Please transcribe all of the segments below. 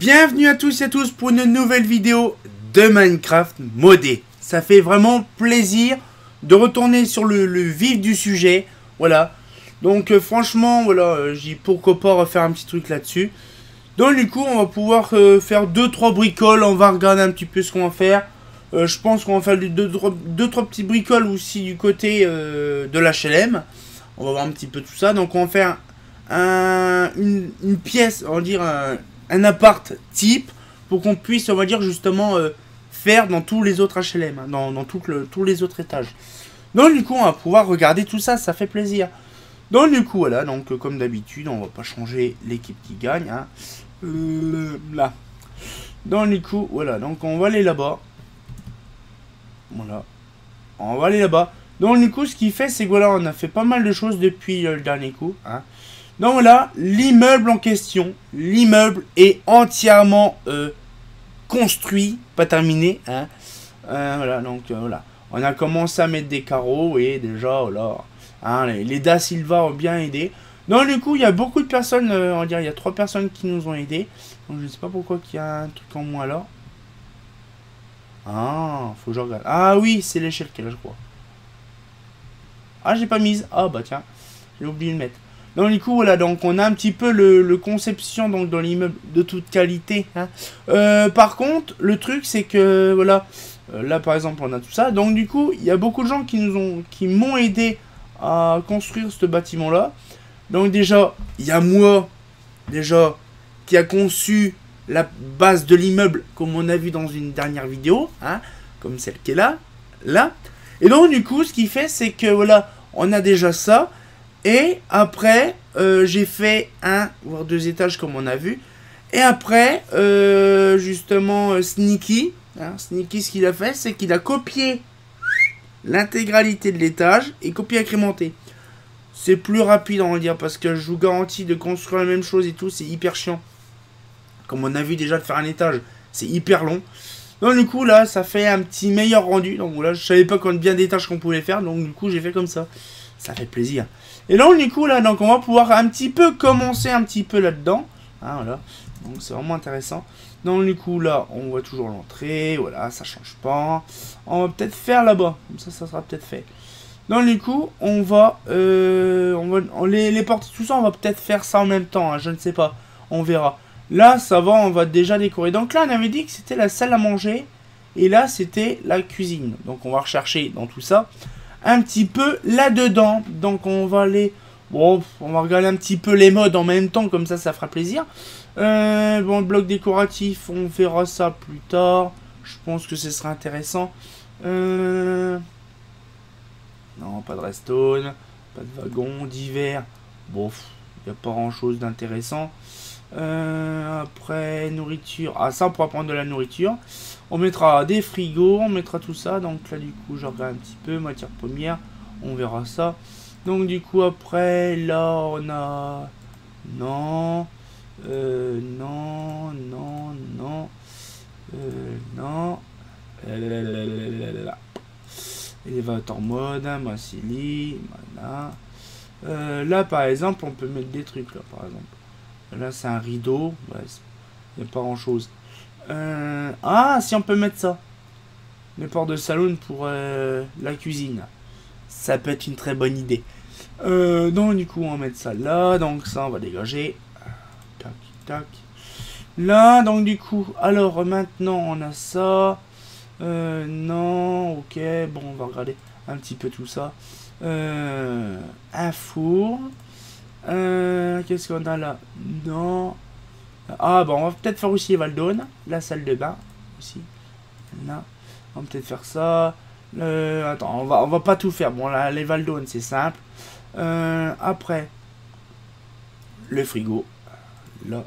Bienvenue à tous et à tous pour une nouvelle vidéo de Minecraft modé. Ça fait vraiment plaisir de retourner sur le vif du sujet. Voilà. Donc franchement, voilà, j'ai pourquoi pas refaire un petit truc là-dessus. Donc du coup, on va pouvoir faire 2-3 bricoles. On va regarder un petit peu ce qu'on va faire. Je pense qu'on va faire 2-3 petits bricoles aussi du côté de l'HLM. On va voir un petit peu tout ça. Donc on va faire une pièce, on va dire un appart type pour qu'on puisse, on va dire justement faire dans tous les autres HLM, hein, dans tous les autres étages. Donc du coup on va pouvoir regarder tout ça, ça fait plaisir. Donc du coup voilà, donc comme d'habitude on va pas changer l'équipe qui gagne, hein. Là. Donc du coup voilà, donc on va aller là-bas. Voilà, on va aller là-bas. Donc du coup ce qui fait c'est que voilà, on a fait pas mal de choses depuis le dernier coup, hein. Donc voilà, l'immeuble en question, l'immeuble est entièrement construit, pas terminé, hein. Voilà, donc voilà, on a commencé à mettre des carreaux et déjà voilà, hein, les Da Silva ont bien aidé. Donc du coup, il y a beaucoup de personnes, on va dire, il y a 3 personnes qui nous ont aidé. Donc je ne sais pas pourquoi qu'il y a un truc en moins là. Ah, faut que je regarde. Ah oui, c'est l'échelle qu'elle a, je crois. Ah, j'ai pas mise. Ah bah tiens, j'ai oublié de mettre. Donc du coup voilà, donc on a un petit peu le conception donc dans l'immeuble de toute qualité, hein. Par contre le truc c'est que voilà, là par exemple on a tout ça, donc du coup il y a beaucoup de gens qui m'ont aidé à construire ce bâtiment là. Donc déjà il y a moi déjà qui a conçu la base de l'immeuble comme on a vu dans une dernière vidéo, hein, comme celle qui est là, et donc du coup ce qui fait c'est que voilà, on a déjà ça. Et après, j'ai fait 1 voire 2 étages comme on a vu. Et après, justement, Sneaky, hein, Sneaky, ce qu'il a fait, c'est qu'il a copié l'intégralité de l'étage et copié incrémenté. C'est plus rapide, on va dire, parce que je vous garantis de construire la même chose et tout, c'est hyper chiant. Comme on a vu déjà de faire un étage, c'est hyper long. Donc du coup, là, ça fait un petit meilleur rendu. Donc voilà, je savais pas combien d'étages qu'on pouvait faire, donc du coup, j'ai fait comme ça. Ça fait plaisir. Et donc du coup là, donc on va pouvoir un petit peu commencer un petit peu là-dedans, hein, voilà. Donc c'est vraiment intéressant. Donc du coup là, on voit toujours l'entrée, voilà, ça change pas. On va peut-être faire là-bas, comme ça sera peut-être fait. Donc du coup, on va les portes, tout ça, on va peut-être faire ça en même temps, hein, je ne sais pas, on verra. Là, ça va, on va déjà décorer. Donc là, on avait dit que c'était la salle à manger, et là, c'était la cuisine. Donc on va rechercher dans tout ça un petit peu là-dedans. Donc on va aller... Bon, on va regarder un petit peu les modes en même temps, comme ça fera plaisir. Bon, le bloc décoratif, on verra ça plus tard. Je pense que ce sera intéressant. Non, pas de redstone, pas de wagon, d'hiver. Bon, il n'y a pas grand-chose d'intéressant. Après, nourriture. Ah, ça, on pourra prendre de la nourriture. On mettra des frigos, on mettra tout ça. Donc là, du coup, je regarde un petit peu. Matière première, on verra ça. Donc, du coup, après, là, on a... Non. Non. Non. Élévateur mode, Massili, voilà. Là, par exemple, on peut mettre des trucs, là, par exemple. Là, c'est un rideau. Ouais, il n'y a pas grand-chose. Ah, si on peut mettre ça. Les portes de salon pour la cuisine. Ça peut être une très bonne idée. Donc, du coup, on va mettre ça là. Donc, ça, on va dégager. Tac, tac. Là, donc, du coup, alors, maintenant, on a ça. Non, ok. Bon, on va regarder un petit peu tout ça. Un four. Qu'est-ce qu'on a là? Non. Ah bon, on va peut-être faire aussi les Valdone, la salle de bain aussi. Là, on va peut-être faire ça. Attends, on va pas tout faire. Bon là, les Valdone c'est simple. Après, le frigo. Là,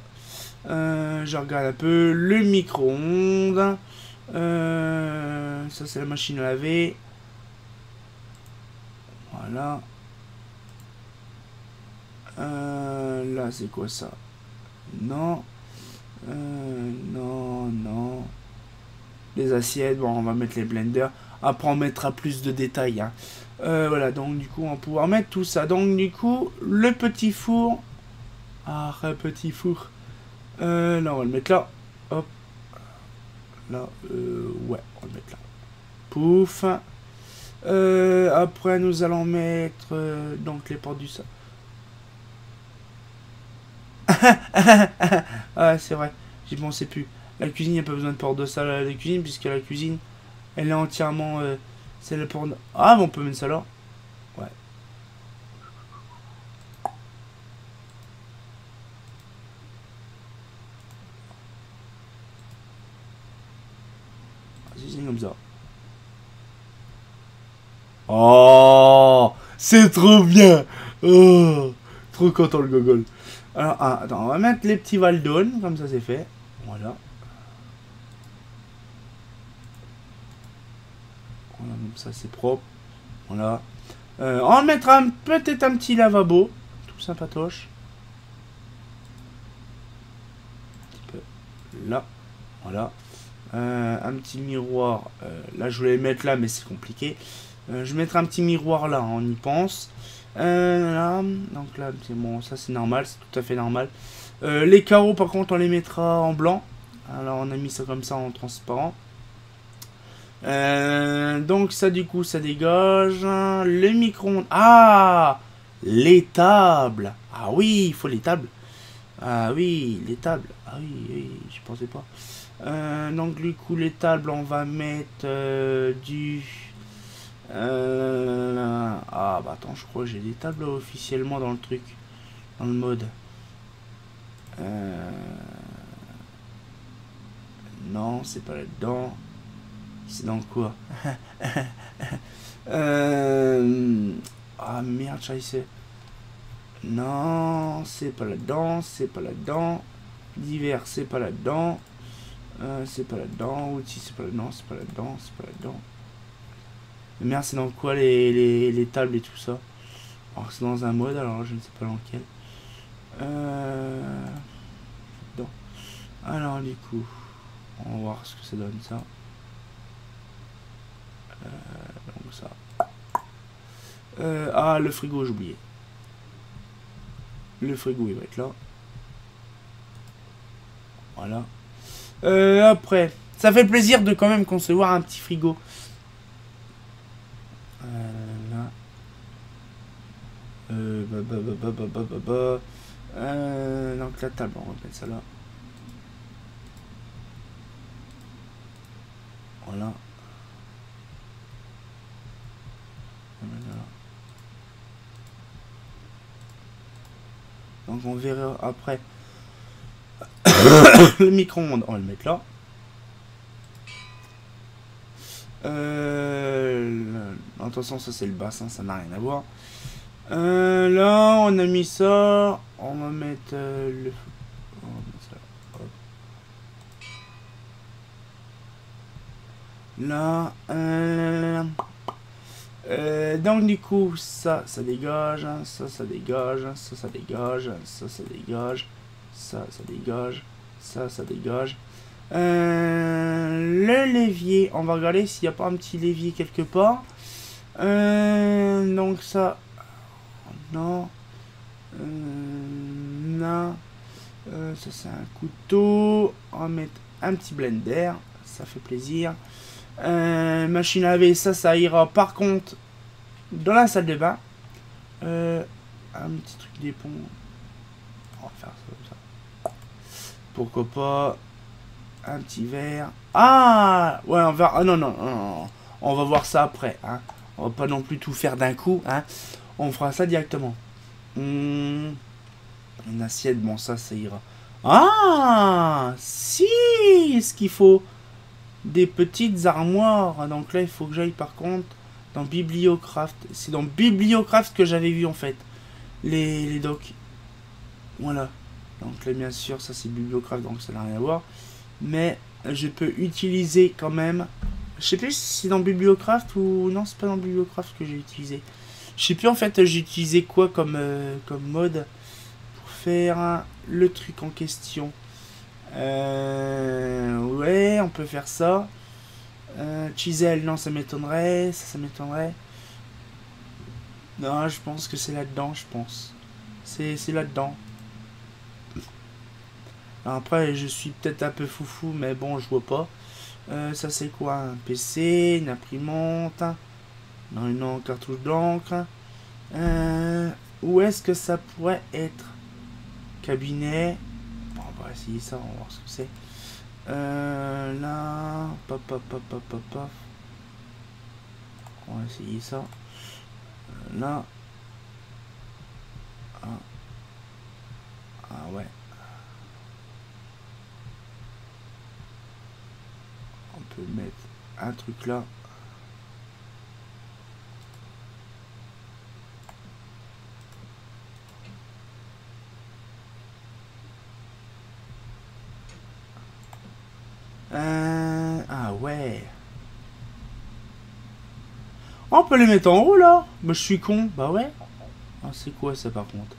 je regarde un peu le micro-ondes. Ça c'est la machine à laver. Voilà. Là c'est quoi ça? Non. Non. Les assiettes, bon, on va mettre les blenders. Après, on mettra plus de détails, hein. Voilà, donc du coup, on va pouvoir mettre tout ça. Donc du coup, le petit four. Ah, un petit four. Là, on va le mettre là. là. Ouais, on va le mettre là. Pouf. Après, nous allons mettre donc les portes du sol. Ah, c'est vrai, j'y pensais plus. La cuisine, il n'y a pas besoin de porte de salle à la cuisine, puisque la cuisine, elle est entièrement... c'est le porte... Ah, bon, on peut mettre ça là. Ouais. C'est comme ça. Oh, c'est trop bien. Oh, trop content le gogol. Alors, ah, attends, on va mettre les petits Valdone, comme ça c'est fait. Voilà. Voilà, comme ça c'est propre. Voilà. On va mettre peut-être un petit lavabo. Tout sympatoche. Un petit peu là. Voilà. Un petit miroir. Là, je voulais le mettre là, mais c'est compliqué. Je vais mettre un petit miroir là, on y pense. Là, donc là, c'est bon, ça c'est normal, c'est tout à fait normal. Les carreaux, par contre, on les mettra en blanc. Alors, on a mis ça comme ça en transparent. Donc, ça, du coup, ça dégage. Le micro-ondes. Ah! Les tables. Ah oui, il faut les tables. Ah oui, les tables. Ah oui, oui, je pensais pas. Donc, du coup, les tables, on va mettre du... Ah bah attends, je crois que j'ai des tables officiellement dans le truc, dans le mode. Non, c'est pas là-dedans. C'est dans quoi? Ah merde, scheiße. Non, c'est pas là-dedans, c'est pas là-dedans. Divers, c'est pas là-dedans. C'est pas là-dedans. Outils, c'est pas là-dedans, c'est pas là-dedans, c'est pas là-dedans. Merde, c'est dans quoi les tables et tout ça? Alors, c'est dans un mode, alors je ne sais pas dans lequel. Non. Alors, du coup, on va voir ce que ça donne ça. Donc, ça. Ah, le frigo, j'ai oublié. Le frigo, il va être là. Voilà. Après, ça fait plaisir de quand même concevoir un petit frigo. Là. Donc la table, on va mettre ça là. Voilà. Donc on verra après. Le micro-ondes, on va le mettre là. Attention, ça c'est le bassin, ça n'a rien à voir. Là, on a mis ça. On va mettre le... On va mettre ça. Là. Donc du coup, ça dégage. Ça dégage. Ça dégage. Ça dégage. Ça dégage. Ça dégage. Le levier, on va regarder s'il n'y a pas un petit levier quelque part. Donc ça, non, non, ça c'est un couteau. On va mettre un petit blender, ça fait plaisir. Machine à laver, ça ira par contre dans la salle de bain. Un petit truc d'éponge. On va faire ça comme ça. Pourquoi pas. Un petit verre. Ah ouais, on va... Ah non, non, non, non. On va voir ça après. Hein. On va pas non plus tout faire d'un coup. Hein. On fera ça directement. Une assiette, bon, ça ira. Ah si, ce qu'il faut. Des petites armoires. Donc là, il faut que j'aille par contre dans Bibliocraft. C'est dans Bibliocraft que j'avais vu en fait. Les docs. Voilà. Donc là, bien sûr, ça c'est Bibliocraft, donc ça n'a rien à voir. Mais je peux utiliser quand même. Je sais plus si c'est dans Bibliocraft ou non, c'est pas dans Bibliocraft que j'ai utilisé. Je sais plus en fait, j'ai utilisé quoi comme mode pour faire le truc en question. Ouais, on peut faire ça. Chisel, non, ça m'étonnerait. Ça m'étonnerait. Non, je pense que c'est là-dedans, je pense. C'est là-dedans. Après, je suis peut-être un peu foufou, mais bon, je vois pas. Ça c'est quoi? Un PC, une imprimante. Non, une cartouche d'encre. Où est-ce que ça pourrait être? Cabinet. Bon, on va essayer ça, on va voir ce que c'est. Là. Pop, pop, pop, pop, pop, pop. On va essayer ça. Là. Ah. Ah ouais. On peut mettre un truc là. Ah ouais. On peut les mettre en haut là. Mais je suis con. Bah ouais. Ah, c'est quoi ça par contre?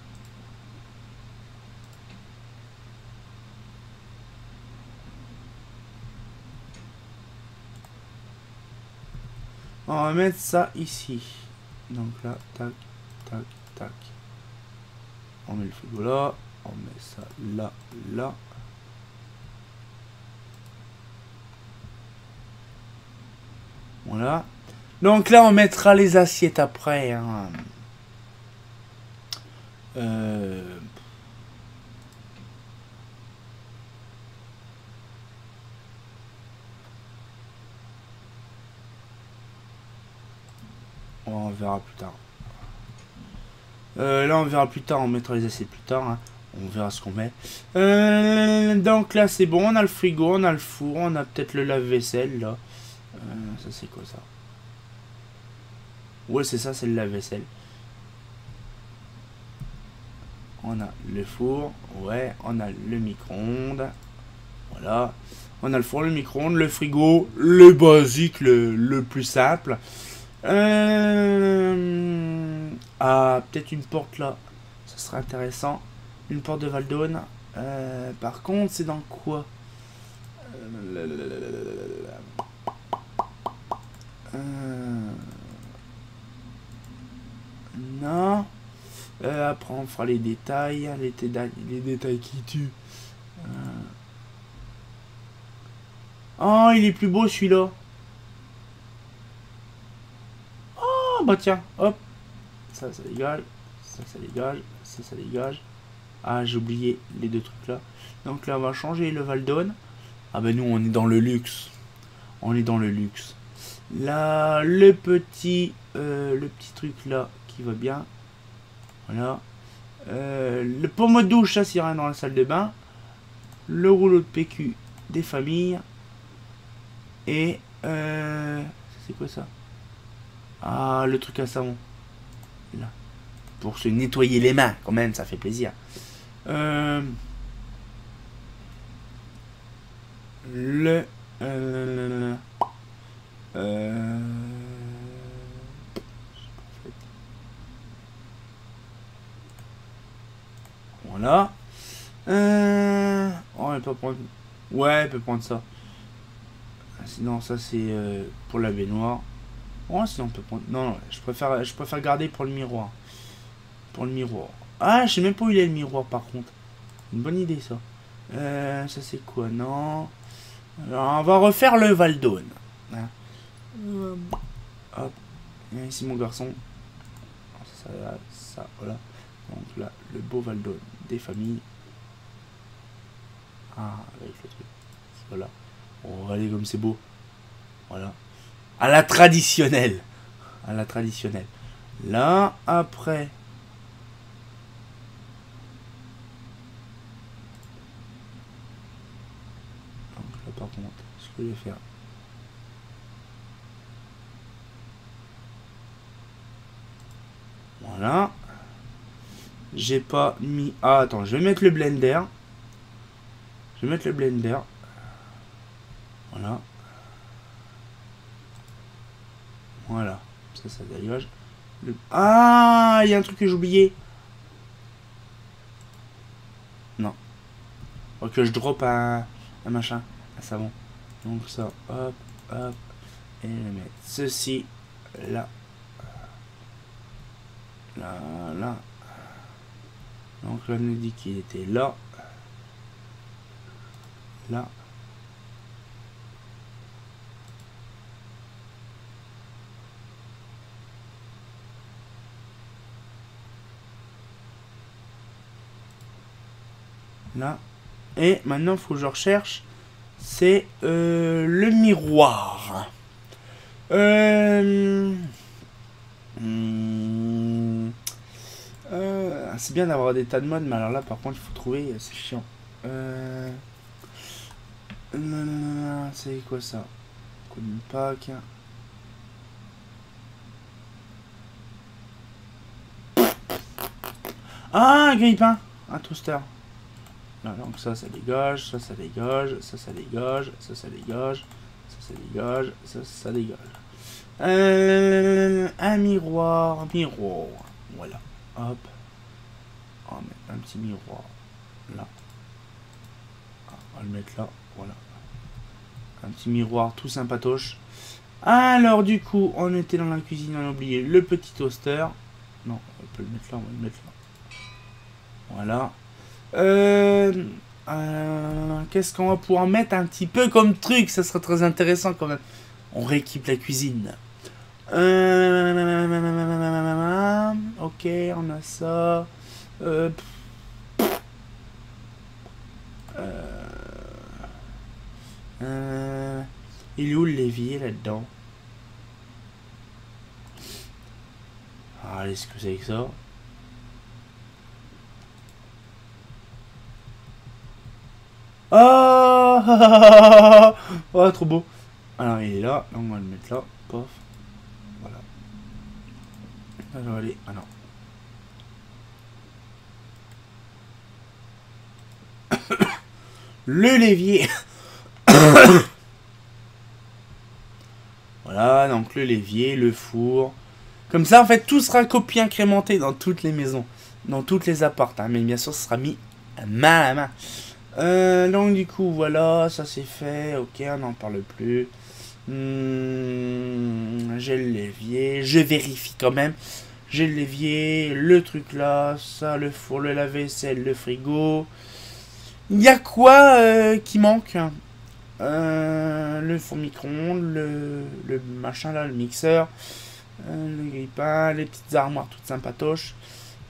On va mettre ça ici. Donc là, tac, tac, tac. On met le frigo là. On met ça là, là. Voilà. Donc là, on mettra les assiettes après. Hein. On verra plus tard. Là, on verra plus tard. On mettra les assiettes plus tard. Hein. On verra ce qu'on met. Donc là, c'est bon. On a le frigo, on a le four, on a peut-être le lave-vaisselle là. Ça, c'est quoi ça? Ouais, c'est ça, c'est le lave-vaisselle. On a le four, ouais, on a le micro-ondes. Voilà. On a le four, le micro-ondes, le frigo, le basique, le plus simple. Ah, peut-être une porte là. Ça serait intéressant. Une porte de Valdone. Par contre, c'est dans quoi? Non. Après, on fera les détails. Les détails qui tuent. Oh, il est plus beau celui-là. Oh, bah tiens, hop. Ça dégage. Ça dégage. Ça dégage. Ah, j'ai oublié les deux trucs là. Donc là, on va changer le Valdone. Ah ben nous, on est dans le luxe. On est dans le luxe. Là, le petit truc là qui va bien. Voilà. Le pommeau de douche, ça s'ira dans la salle de bain. Le rouleau de PQ des familles. Et c'est quoi ça? Ah, le truc à savon. Là. Pour se nettoyer les mains, quand même, ça fait plaisir. Voilà. Oh, elle peut prendre. Ouais, elle peut prendre ça. Sinon, ça c'est pour la baignoire. Oh, sinon on peut prendre. Non, non, je préfère garder pour le miroir. Pour le miroir. Ah, je sais même pas où il est le miroir par contre. Une bonne idée ça. Ça c'est quoi? Non. Alors, on va refaire le Valdone. Hein. Hop. Et ici mon garçon. Ça, voilà. Donc là, le beau Valdone des familles. Ah, avec le truc. Voilà. On va aller comme c'est beau. Voilà. À la traditionnelle. À la traditionnelle. Là, après. Donc là, par contre, ce que je vais faire. Voilà. J'ai pas mis... Ah, attends, je vais mettre le blender. Je vais mettre le blender. Voilà. Voilà. Ça dégage. Ah, il y a un truc que j'ai oublié. Non. Ok, je drop un machin. Un savon. Donc ça, hop, hop. Et je vais mettre ceci là. Là, là. Donc là, on nous dit qu'il était là. Là. Là. Et maintenant, il faut que je recherche. C'est le miroir. C'est bien d'avoir des tas de modes, mais alors là, par contre, il faut trouver. C'est chiant. C'est quoi ça? Code pack. Ah, un grille-pain. Un toaster. Là, donc ça dégage, ça dégage, ça dégage, ça dégage, ça dégage, ça dégage. Un miroir, voilà. Hop. On va mettre un petit miroir là. On va le mettre là, voilà. Un petit miroir tout sympatoche. Alors du coup, on était dans la cuisine, on a oublié le petit toaster. Non, on peut le mettre là, on va le mettre là. Voilà. Qu'est-ce qu'on va pouvoir mettre un petit peu comme truc? Ça serait très intéressant quand même. On rééquipe la cuisine. Ok, on a ça. Il est où le levier là-dedans? Ah, est-ce que c'est que ça? Oh, oh, trop beau. Alors, il est là. Donc, on va le mettre là. Pof. Voilà. Alors, allez. Ah non. Le levier. Voilà, donc le levier, le four. Comme ça, en fait, tout sera copié incrémenté dans toutes les maisons. Dans toutes les appartes. Hein, mais bien sûr, ce sera mis main à main. Donc du coup voilà, ça c'est fait, ok, on n'en parle plus. J'ai le levier, je vérifie quand même. J'ai le levier, le truc là, ça, le four, le lave-vaisselle, le frigo. Il y a quoi qui manque? Le four micro-ondes, le machin là, le mixeur, le grille-pain, les petites armoires toutes sympatoches.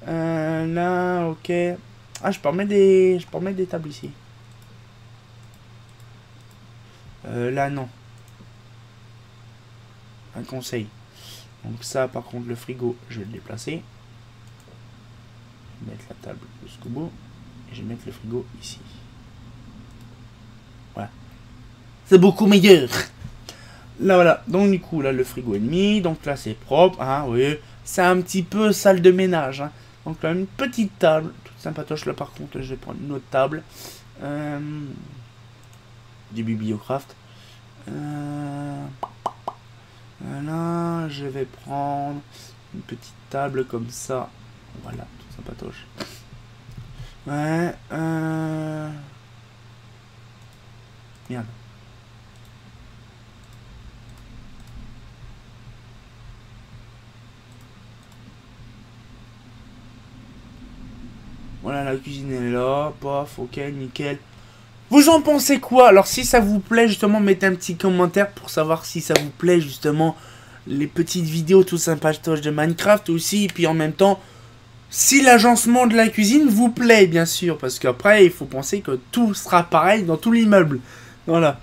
Là, ok. Ah, je peux remettre des tables ici. Là, non. Un conseil. Donc ça, par contre, le frigo, je vais le déplacer. Je vais mettre la table jusqu'au bout. Et je vais mettre le frigo ici. Voilà. C'est beaucoup meilleur. Là, voilà. Donc, du coup, là, le frigo est mis. Donc là, c'est propre. Hein, oui. C'est un petit peu salle de ménage. Hein. Donc là, une petite table. Sympatoche là par contre, je vais prendre une autre table du Bibliocraft. Voilà, je vais prendre une petite table comme ça. Voilà, tout sympatoche. Ouais, merde. Voilà, la cuisine est là. Paf, ok, nickel. Vous en pensez quoi? Alors, si ça vous plaît, justement, mettez un petit commentaire pour savoir si ça vous plaît, justement, les petites vidéos tout sympatoches de Minecraft aussi. Et puis, en même temps, si l'agencement de la cuisine vous plaît, bien sûr. Parce qu'après, il faut penser que tout sera pareil dans tout l'immeuble. Voilà.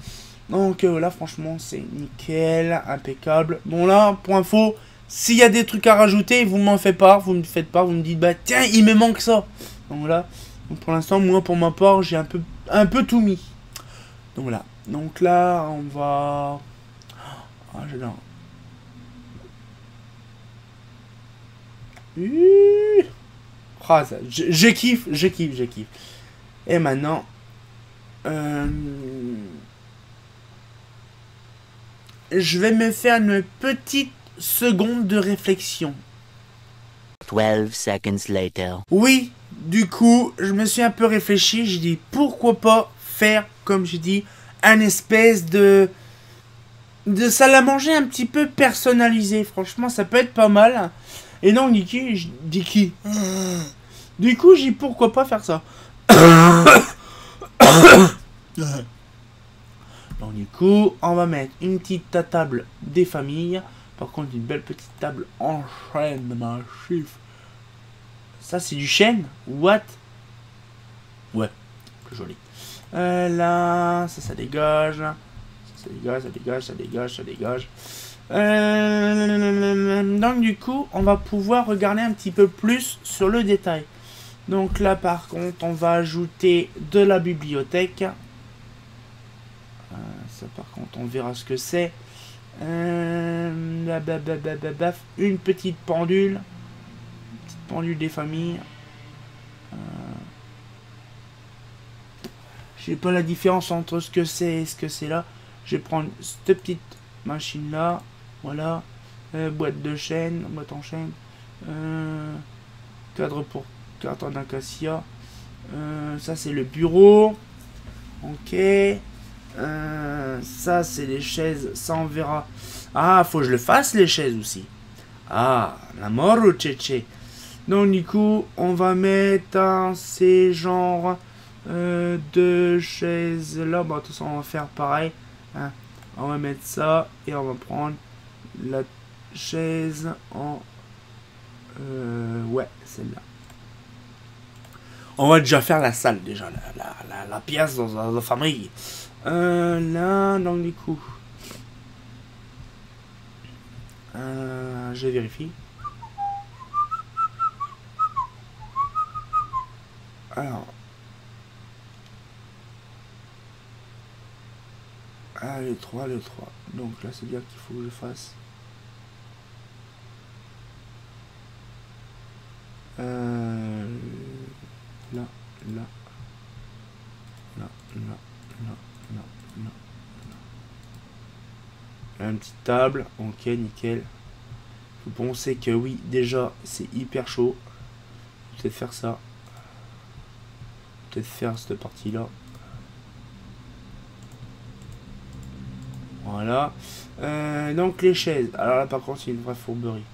Donc, là, franchement, c'est nickel, impeccable. Bon, là, pour info, s'il y a des trucs à rajouter, vous m'en faites part. Vous me faites part, vous me dites, bah, tiens, il me manque ça. Donc là, donc pour l'instant, moi pour ma part, j'ai un peu tout mis. Donc voilà. Donc là, on va... Ah, j'adore. Ah, ça, je kiffe. Et maintenant... je vais me faire une petite seconde de réflexion. 12 seconds later. Oui, du coup, je me suis un peu réfléchi. J'ai dit, pourquoi pas faire, comme je dis, un espèce de salle à manger un petit peu personnalisé. Franchement, ça peut être pas mal. Et non, du coup, j'ai dit, pourquoi pas faire ça. Donc, du coup, on va mettre une petite table des familles. Par contre, une belle petite table en chêne, ma chiffre. Ça, c'est du chêne? What? Ouais. plus joli. Là, ça dégage. Ça dégage, ça dégage, ça dégage, ça dégage. Donc du coup, on va pouvoir regarder un petit peu plus sur le détail. Donc là, par contre, on va ajouter de la bibliothèque. Ça, par contre, on verra ce que c'est. Une petite pendule. Petite pendule des familles. Je sais pas la différence entre ce que c'est et ce que c'est là. Je vais prendre cette petite machine là. Voilà. Boîte de chaîne. Boîte en chaîne. Cadre pour carte en acacia. Ça c'est le bureau. Ok. Ça c'est les chaises. Ça on verra. Ah, faut que je le fasse les chaises aussi. Ah, la mort au tchétché. Donc du coup, on va mettre ces genres de chaises là. Bon, de toute façon, on va faire pareil. Hein. On va mettre ça et on va prendre la chaise en... ouais, celle-là. On va déjà faire la salle, déjà, la pièce dans la famille. Là, donc du coup... je vérifie. Alors... Ah, le 3. Donc là, c'est bien qu'il faut que je fasse... Là. Une petite table, ok, nickel. Faut penser que oui, déjà, c'est hyper chaud. Peut-être faire ça. Peut-être faire cette partie-là. Voilà. Donc les chaises. Alors là, par contre, c'est une vraie fourberie.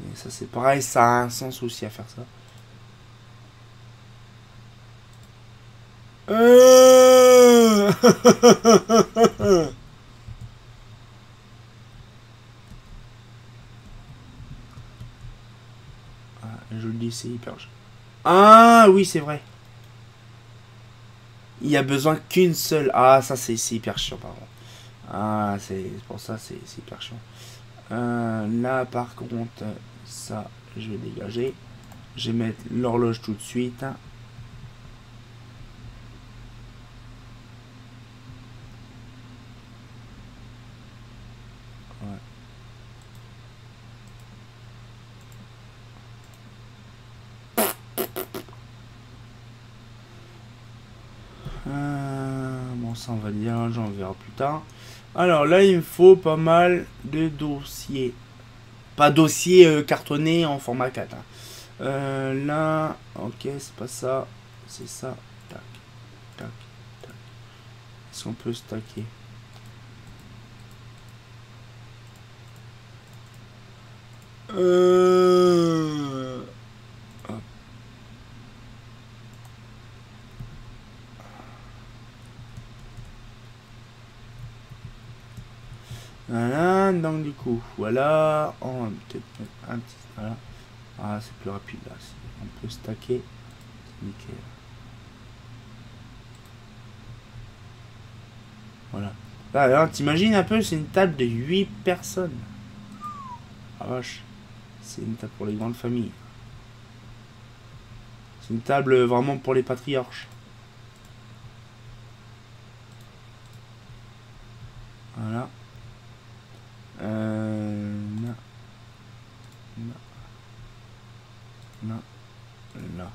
Et ça, c'est pareil, ça a un sens aussi à faire ça. Je le dis, c'est hyper... Ah oui, c'est vrai. Il y a besoin qu'une seule... Ah, ça, c'est hyper chiant, par contre. Ah, c'est pour ça, c'est hyper chiant. Là, par contre, ça, je vais dégager. Je vais mettre l'horloge tout de suite. Bon, ça on va dire, j'en verrai plus tard. Alors là, il me faut pas mal de dossiers. Pas dossier cartonné en format 4. Hein. Là, ok, c'est pas ça. C'est ça. Tac, tac, tac. Est-ce qu'on peut stacker? Voilà, donc du coup, voilà, on va peut-être mettre un petit, voilà. Ah, c'est plus rapide là, on peut stacker, c'est nickel. Voilà. Là, t'imagines un peu, c'est une table de 8 personnes. Ah vache, c'est une table pour les grandes familles. C'est une table vraiment pour les patriarches. Voilà. Là.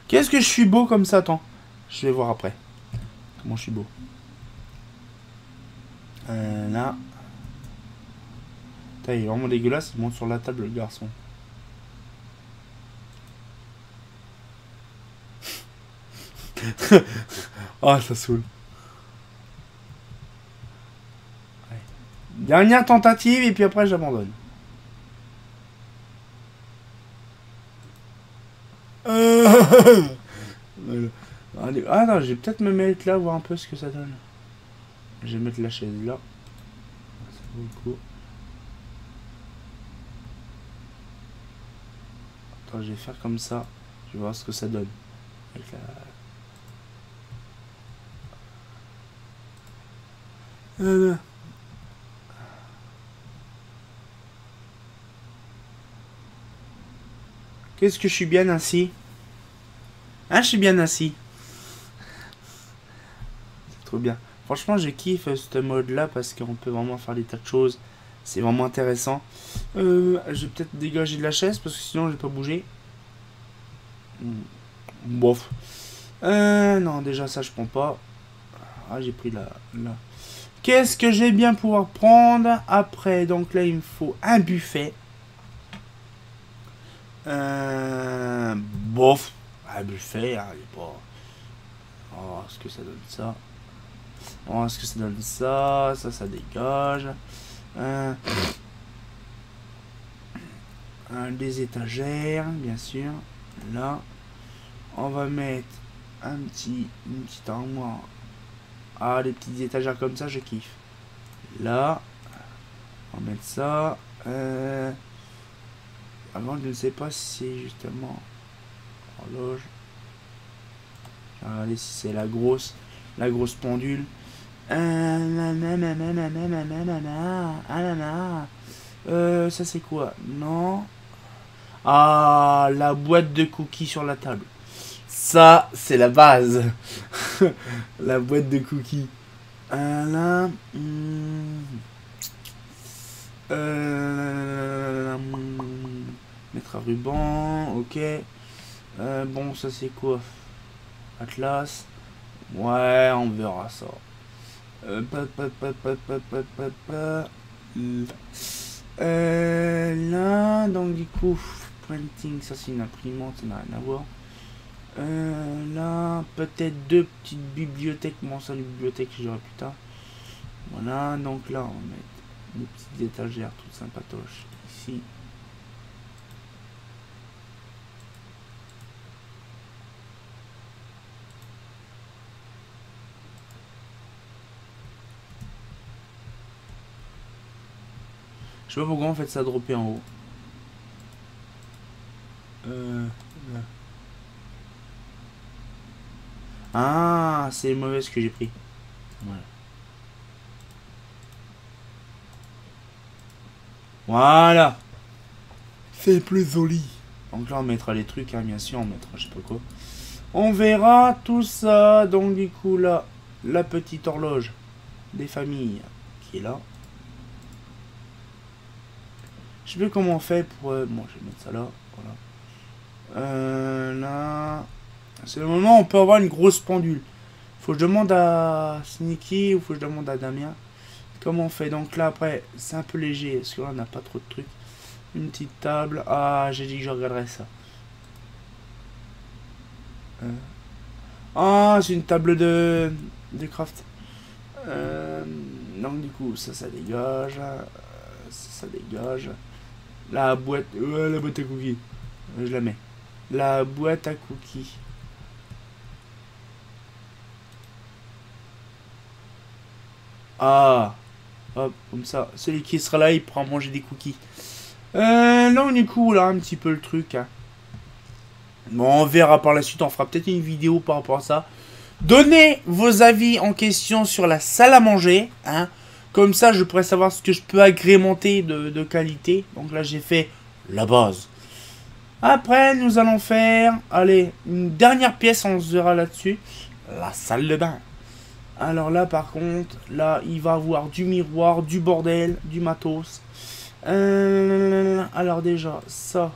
Qu'est-ce que je suis beau comme ça, attends. Je vais voir après. Comment je suis beau. Là. Putain, il est vraiment dégueulasse, il monte sur la table le garçon. Ah, ça saoule. Ouais. Dernière tentative et puis après j'abandonne. Ah non, je vais peut-être me mettre là, voir un peu ce que ça donne. Je vais mettre la chaise là. Ça vaut le coup. Attends, je vais faire comme ça. Je vais voir ce que ça donne. Avec la... Qu'est-ce que je suis bien assis? Ah, je suis bien assis. C'est trop bien. Franchement, je kiffe ce mode-là parce qu'on peut vraiment faire des tas de choses. C'est vraiment intéressant. Je vais peut-être dégager de la chaise parce que sinon, je vais pas bouger. Bof. Non, déjà, ça, je prends pas. Ah, j'ai pris là. Qu'est-ce que je vais bien pouvoir prendre après? Donc là, il me faut un buffet. Bof. Un buffet, hein, il est pas... Oh, est-ce que ça donne ça? Oh, est-ce que ça donne ça? Ça dégage. Des étagères, bien sûr. Là. On va mettre une petite armoire. Ah, les petites étagères comme ça, je kiffe. Là. On va mettre ça. Avant, je ne sais pas si c'est justement horloge. Regardez si c'est la grosse pendule. Ça c'est quoi? Non. Ah, la boîte de cookies sur la table. Ça, c'est la base. La boîte de cookies. Là. Mettre un ruban. Ok. Bon, ça c'est quoi? Atlas. Ouais, on verra ça. Là, donc du coup, printing, ça c'est une imprimante, ça n'a rien à voir. Là, peut-être deux petites bibliothèques. Bon, ça, les bibliothèques, j'aurai plus tard. Voilà, donc là, on va mettre des petites étagères toutes sympatoches ici. Je sais pas pourquoi on fait ça dropper en haut. Là. Ah, c'est mauvais ce que j'ai pris. Voilà. Voilà. C'est plus joli. Donc là, on mettra les trucs, hein, bien sûr. On mettra je sais pas quoi. On verra tout ça. Donc du coup, là, la petite horloge des familles qui est là. Je sais plus comment on fait pour... bon, je vais mettre ça là. Voilà. Là... C'est le moment où on peut avoir une grosse pendule. Faut que je demande à Sneaky ou faut que je demande à Damien. Comment on fait? Donc là, après, c'est un peu léger. Parce que là, on n'a pas trop de trucs. Une petite table. Ah, j'ai dit que je regarderais ça. Ah, c'est une table de craft. Donc du coup, ça dégage. Ça dégage. La boîte à cookies. Je la mets. La boîte à cookies. Ah. Hop, comme ça. Celui qui sera là, il pourra manger des cookies. Là, du coup, là, un petit peu le truc. Hein. Bon, on verra par la suite. On fera peut-être une vidéo par rapport à ça. Donnez vos avis en question sur la salle à manger. Hein. Comme ça, je pourrais savoir ce que je peux agrémenter de qualité. Donc là, j'ai fait la base. Après, nous allons faire... Allez, une dernière pièce, on se verra là-dessus. La salle de bain. Alors là, par contre, là, il va avoir du miroir, du bordel, du matos. Alors déjà, ça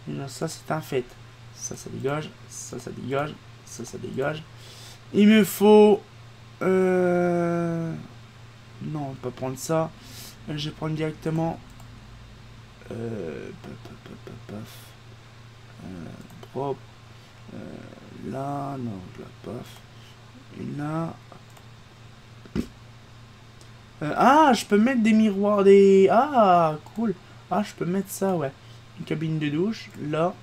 c'est un fait. Ça dégage. Ça dégage. Ça dégage. Il me faut... Non, on peut pas prendre ça. Je vais prendre directement... propre. Là, non, là, paf. Et là... ah, je peux mettre des miroirs, des... Ah, cool. Ah, je peux mettre ça, ouais. Une cabine de douche, là.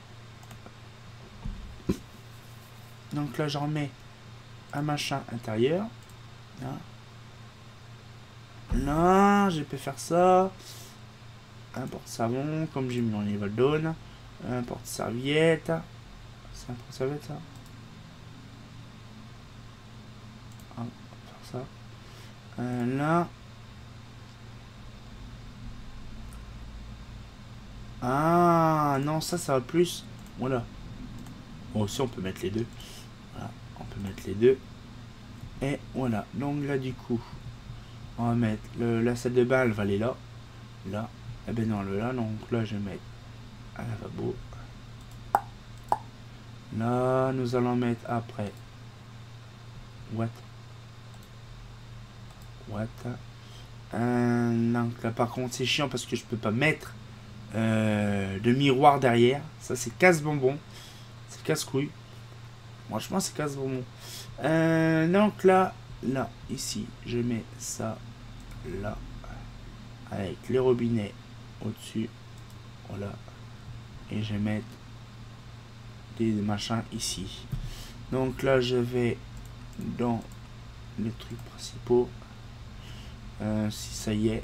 Donc là, j'en mets un machin intérieur. Là. Là, j'ai pu faire ça. Un porte-savon, comme j'ai mis dans les Valdone. Un porte-serviette. C'est un porte-serviette, ça. Ah, on va faire ça. Là. Ah, non, ça va plus. Voilà. Bon, aussi, on peut mettre les deux. Voilà, on peut mettre les deux. Et voilà. Donc là, du coup, on va mettre la salle de bain, elle va aller là. Là. Eh ben non, là, donc là, je vais mettre un lavabo. Là, nous allons mettre après. What? Donc là, par contre, c'est chiant parce que je peux pas mettre de miroir derrière. Ça, c'est casse-bonbon. C'est casse-couille. Franchement, c'est casse-bonbon. Donc là, ici, je mets ça là. Avec les robinets au-dessus. Voilà. Et je vais mettre des machins ici. Donc là, je vais dans les trucs principaux. Si ça y est.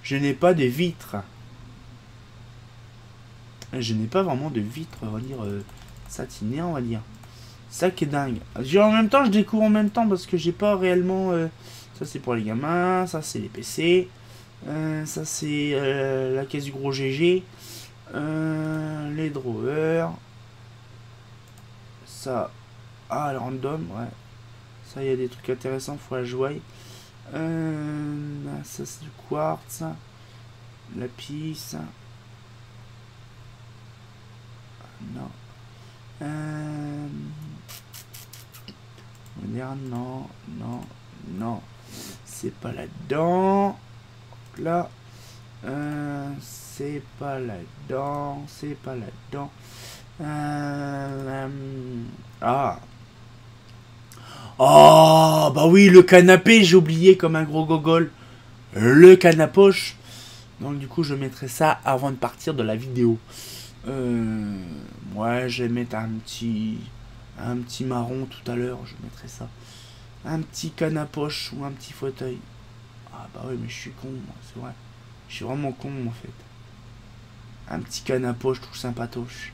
Je n'ai pas de vitres. Je n'ai pas vraiment de vitres, on va dire, satinées, on va dire. Ça qui est dingue. En même temps, je découvre en même temps parce que j'ai pas réellement... ça, c'est pour les gamins. Ça, c'est les PC. Ça, c'est la caisse du gros GG. Les drawers. Ça... Ah, le random, ouais. Ça, il y a des trucs intéressants, faut la jouer. Ça, c'est du quartz. Lapis. Non. Moderne, non. C'est pas là-dedans. Là. C'est pas là-dedans. Ah. Oh, bah oui, le canapé, j'ai oublié comme un gros gogol. Le canapoche. Donc du coup, je mettrai ça avant de partir de la vidéo. Ouais, je vais mettre un petit marron tout à l'heure. Je mettrai ça. Un petit canapoche ou un petit fauteuil. Ah bah oui, mais je suis con, c'est vrai. Je suis vraiment con, en fait. Un petit canapoche tout sympatoche.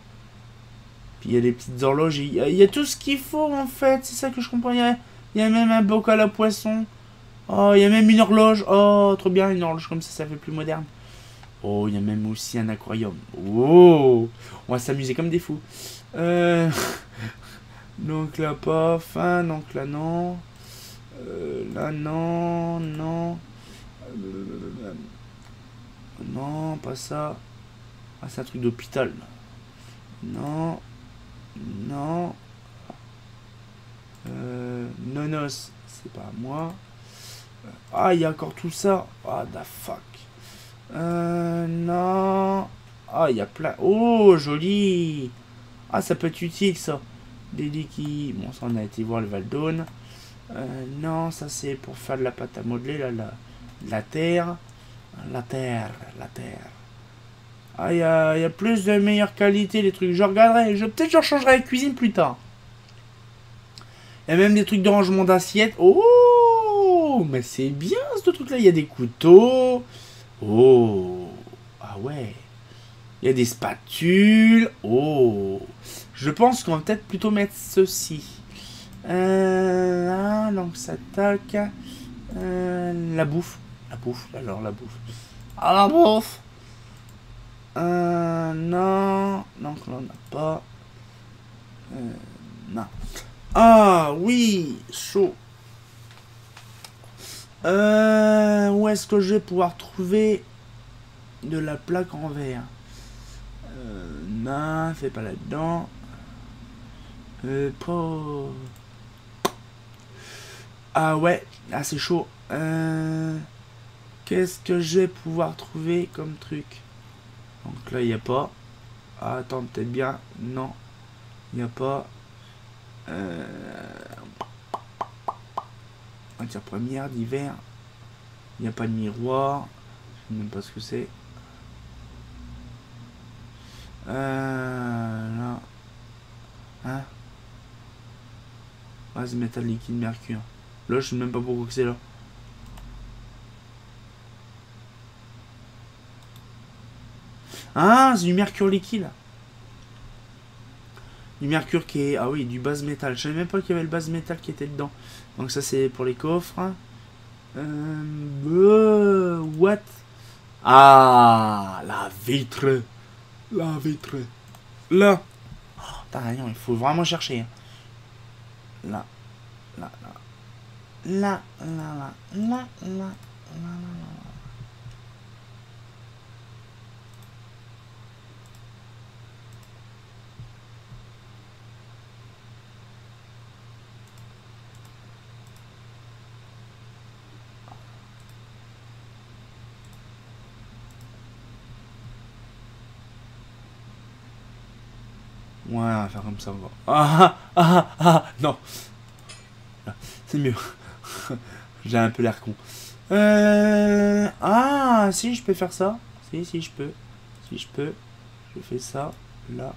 Puis il y a des petites horloges. Il y a tout ce qu'il faut, en fait. C'est ça que je comprends. Il y a même un bocal à poisson. Oh, il y a même une horloge. Oh, trop bien, une horloge comme ça fait plus moderne. Oh, il y a même aussi un aquarium. Oh, on va s'amuser comme des fous. Donc là, pas. Fin, donc là, non. Là, non. Non, pas ça. Ah, c'est un truc d'hôpital. Non. Nonos, c'est pas moi. Ah, il y a encore tout ça. Ah, the fuck. Non. Ah, il y a plein. Oh, joli. Ah, ça peut être utile, ça. Des liquides. Bon, ça, on a été voir le Valdone. Non, ça, c'est pour faire de la pâte à modeler, là, la terre. La terre. Ah, il y a plus de meilleure qualité, les trucs. Je regarderai. Peut-être je rechangerai la cuisine plus tard. Il y a même des trucs de rangement d'assiettes. Oh, mais c'est bien, ce truc-là. Il y a des couteaux. Oh, ah ouais. Il y a des spatules. Oh, je pense qu'on va peut-être plutôt mettre ceci. Donc ça tac. La bouffe. Alors la bouffe. Ah, la bouffe. Non. Donc là on n'a pas. Non. Ah oui, chaud. Où est-ce que je vais pouvoir trouver de la plaque en verre? Non, c'est pas là-dedans. Ah ouais, ah c'est chaud. Qu'est-ce que je vais pouvoir trouver comme truc? Donc là, il n'y a pas. Ah, attends, peut-être bien. Non, il n'y a pas. Matière première, d'hiver. Il n'y a pas de miroir. Je ne sais même pas ce que c'est. Là. Hein? Ah, c'est métal liquide mercure. Là, je sais même pas pourquoi que c'est là. Ah, c'est du mercure liquide. Du mercure qui est... Ah oui, du base métal. Je savais même pas qu'il y avait le base métal qui était dedans. Donc ça, c'est pour les coffres. What? Ah, la vitre. La vitre. Là. Oh, t'as rien, il faut vraiment chercher. Hein. Là. Là, là. Là, là, là. Là, là, là, là. Ouais, on va faire comme ça. Non. C'est mieux. J'ai un peu l'air con. Ah, si, je peux faire ça. Si, je peux. Si, je peux. Je fais ça. Là.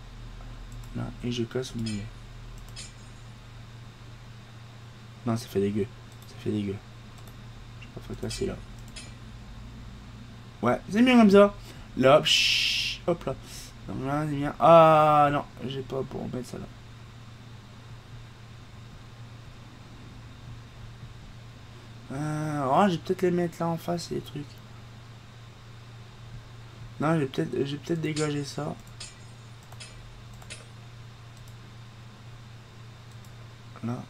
Là. Et je casse au milieu. Non, ça fait dégueu. Ça fait dégueu. Je préfère casser là. Ouais, c'est mieux comme ça. Là, hop là. Donc là, c'est bien. Ah non, j'ai pas pour mettre ça là. Oh, je vais peut-être les mettre là en face, les trucs. Non, je vais peut-être dégager ça. Là.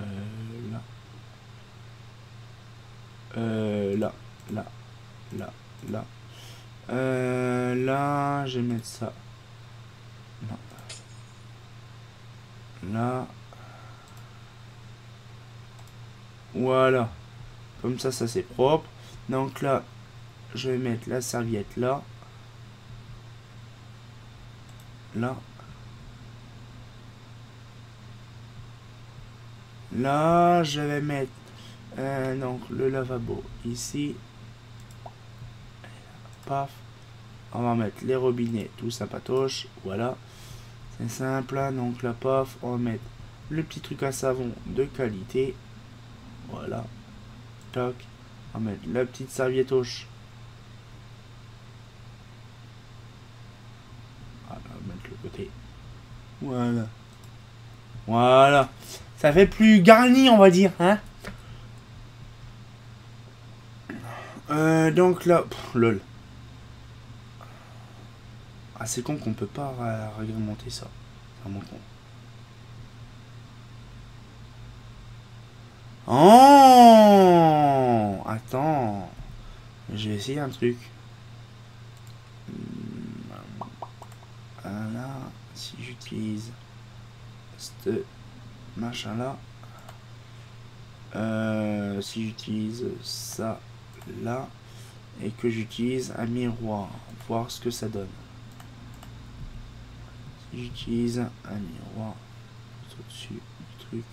Là. Là. Là. Là. Là. Là, je vais mettre ça. Non. Là. Voilà. Comme ça c'est propre. Donc là, je vais mettre la serviette là. Là. Là, je vais mettre donc le lavabo ici. Paf. On va mettre les robinets, tout ça patoche. Voilà. C'est simple. Donc là, paf. On va mettre le petit truc à savon de qualité. Voilà. Toc. On va mettre la petite serviettoche. Voilà, on va mettre le côté. Voilà. Voilà. Ça fait plus garni, on va dire, hein. Donc là, lol. Ah, c'est con qu'on peut pas réglementer ça. C'est vraiment con. Oh, attends. Je vais essayer un truc. Là, si j'utilise ce machin là. Si j'utilise ça là. Et que j'utilise un miroir. Voir ce que ça donne. Si j'utilise un miroir au-dessus du truc.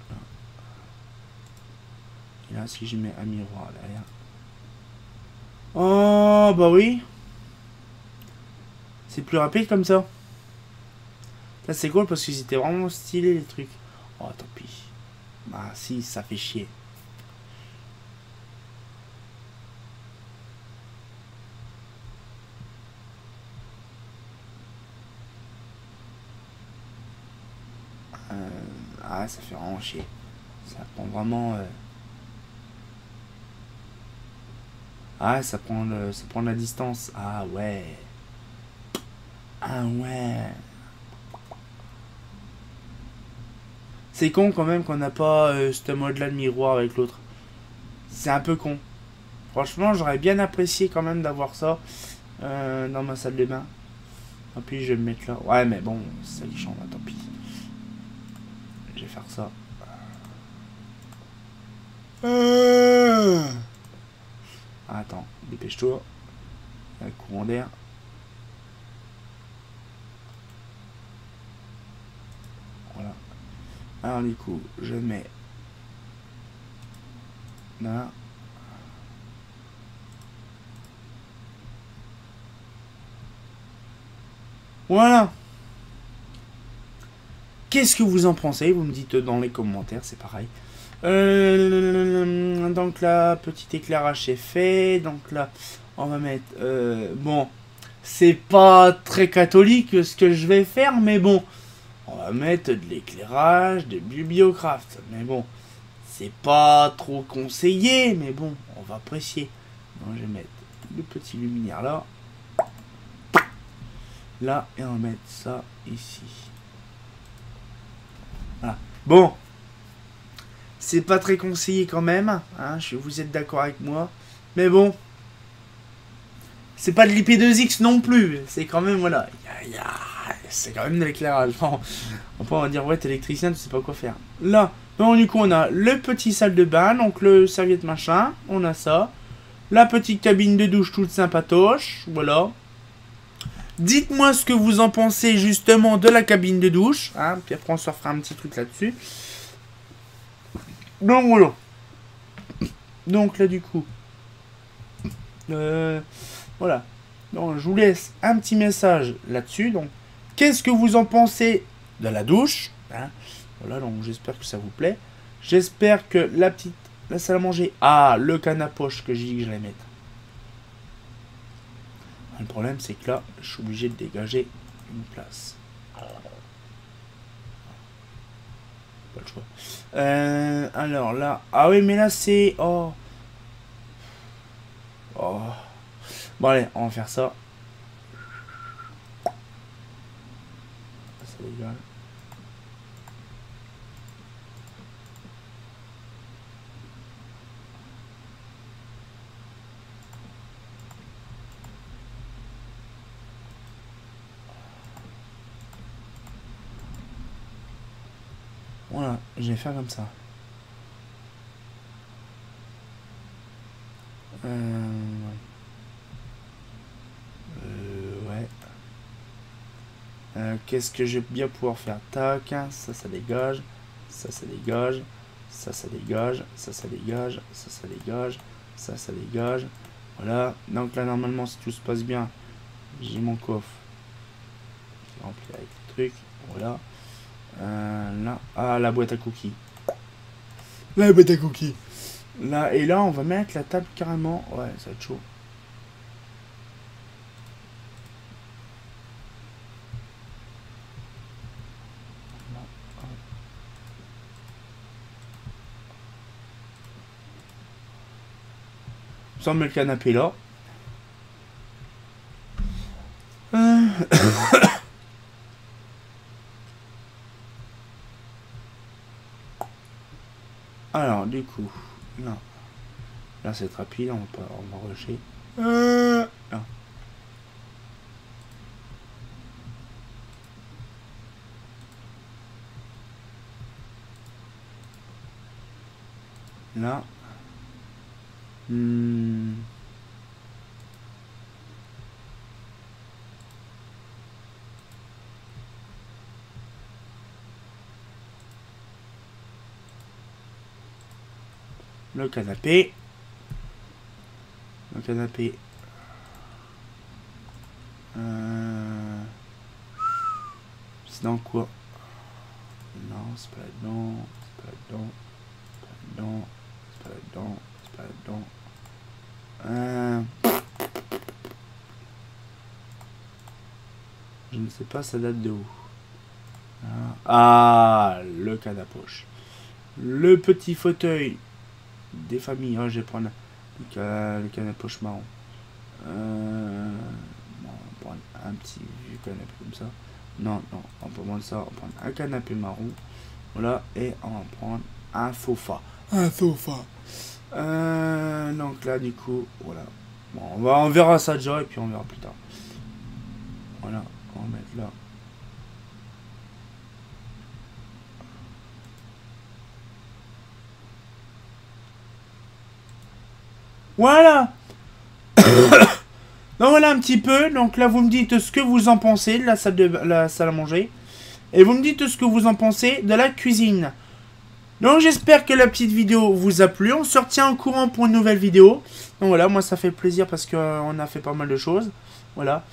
Là. Et là, si je mets un miroir derrière. Oh, bah oui. C'est plus rapide comme ça. Ça, c'est cool parce que c'était vraiment stylé les trucs. Oh, tant pis. Bah, si, ça fait chier. Ah, ça fait vraiment chier. Ça prend vraiment... Ah, ça prend la distance. Ah, ouais. Ah, ouais. C'est con quand même qu'on n'a pas ce mode-là de miroir avec l'autre. C'est un peu con. Franchement, j'aurais bien apprécié quand même d'avoir ça dans ma salle de bain. Tant pis, je vais le mettre là. Ouais, mais bon, c'est ça qui change, tant pis. Je vais faire ça. Attends, dépêche-toi. Il y a le courant d'air. Voilà. Alors du coup, je mets là. Voilà. Qu'est-ce que vous en pensez? Vous me dites dans les commentaires, c'est pareil. Donc là, petit éclairage est fait. Donc là, on va mettre... bon, c'est pas très catholique ce que je vais faire, mais bon. On va mettre de l'éclairage, de Bibliocraft. Mais bon, c'est pas trop conseillé, mais bon, on va apprécier. Donc je vais mettre le petit luminaire là. Là, et on va mettre ça ici. Voilà. Bon. C'est pas très conseillé quand même. Hein, vous êtes d'accord avec moi. Mais bon. C'est pas de l'IP2X non plus. C'est quand même, voilà. C'est quand même de l'éclairage. Bon, on va dire, ouais, t'es électricien, tu sais pas quoi faire. Là, donc, du coup, on a le petit salle de bain. Donc, le serviette machin. On a ça. La petite cabine de douche toute sympatoche. Voilà. Dites-moi ce que vous en pensez justement de la cabine de douche. Hein, puis après, on se fera un petit truc là-dessus. Donc, voilà. Donc, là, du coup. Voilà. Donc, je vous laisse un petit message là-dessus. Donc, qu'est-ce que vous en pensez de la douche, hein? Voilà, donc j'espère que ça vous plaît. J'espère que la salle à manger... Ah, le canne poche que j'ai dit que j'allais mettre. Le problème, c'est que là, je suis obligé de dégager une place. Pas le choix. Alors là... Ah oui, mais là, c'est... Oh. Oh. Bon, allez, on va faire ça. Ça dégage. Voilà, je vais faire comme ça. Ouais. Qu'est-ce que je vais bien pouvoir faire? Tac, ça dégage, ça dégage, ça dégage, ça dégage, ça dégage, ça dégage. Voilà, donc là normalement si tout se passe bien, j'ai mon coffre qui est rempli avec les trucs. Voilà. Là, ah, la boîte à cookies. La boîte à cookies. Là, et là on va mettre la table carrément. Ouais, ça va être chaud. On met le canapé là. Alors, du coup, là c'est rapide, on va rusher. Là. Là. Le canapé. Le canapé. C'est dans quoi? Non, c'est pas là-dedans. C'est pas là-dedans. C'est pas là-dedans. C'est pas là-dedans. C'est pas là-dedans. Je ne sais pas, ça date de où. Ah, le canne à poche. Le petit fauteuil des familles. Oh, je vais prendre le canne à poche marron. Bon, on va prendre un petit canapé comme ça. Non, non, on peut prendre ça. On va prendre un canapé marron. Voilà, et on va prendre un sofa. Un sofa. Donc là, du coup, voilà. Bon, on verra ça déjà et puis on verra plus tard. Voilà, on va mettre là. Voilà. Donc voilà un petit peu. Donc là, vous me dites ce que vous en pensez de la salle à manger. Et vous me dites ce que vous en pensez de la cuisine. Donc j'espère que la petite vidéo vous a plu. On se retient au courant pour une nouvelle vidéo. Donc voilà, moi ça fait plaisir parce qu'on a fait pas mal de choses. Voilà.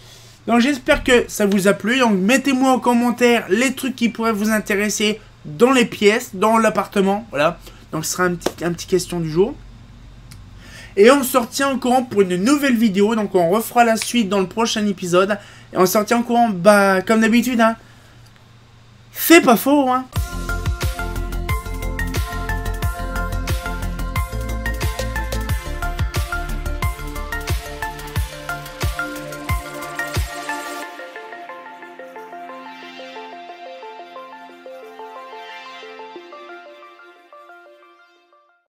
Donc j'espère que ça vous a plu. Donc mettez-moi en commentaire les trucs qui pourraient vous intéresser dans les pièces, dans l'appartement. Voilà. Donc ce sera un petit question du jour. Et on se retient au courant pour une nouvelle vidéo. Donc on refera la suite dans le prochain épisode. Et on se retient au courant, bah comme d'habitude, hein. C'est pas faux, hein.